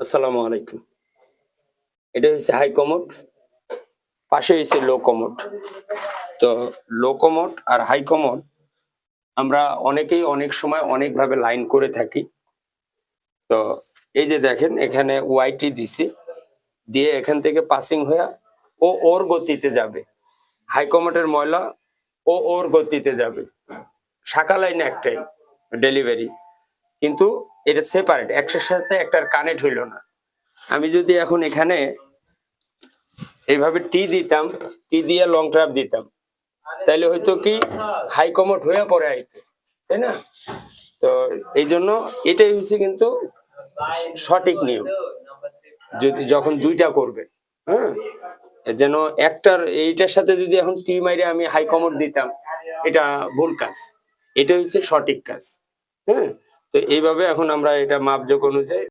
আসসালামু আলাইকুম। এটা হচ্ছে হাই কমোড, পাশে হইছে লো কমোড। তো লো কমোড আর হাই কমোড আমরা অনেকেই অনেক সময় অনেকভাবে লাইন করে থাকি। তো এই যে দেখেন এখানে ওয়াইটি দিছি, দিয়ে এখান থেকে পাসিং হইয়া ও ওর গতিতে যাবে। হাই কমোডের ময়লা ও ওর গতিতে যাবে। শাখা লাইন একটাই ডেলিভারি। কিন্তু এটা সেপারেট, একটার সাথে একটার কানেক্ট হইল না। আমি যদি এখন এখানে এইভাবে টি দিতাম, টি দিয়ে লং ট্রাপ দিতাম, তাইলে হয়তো কি হাই কমোড হয়ে পরে আইতো, তাই না? তো এই জন্য এটাই হচ্ছে কিন্তু সঠিক নিয়ম। যদি যখন দুইটা করবে, হ্যাঁ, যেন একটার এইটার সাথে যদি এখন টি মাইরে আমি হাই কমোড দিতাম, এটা ভুল কাজ। এটা হচ্ছে সঠিক কাজ। হ্যাঁ, তো এইভাবে এখন আমরা এটা মাপযোগ অনুযায়ী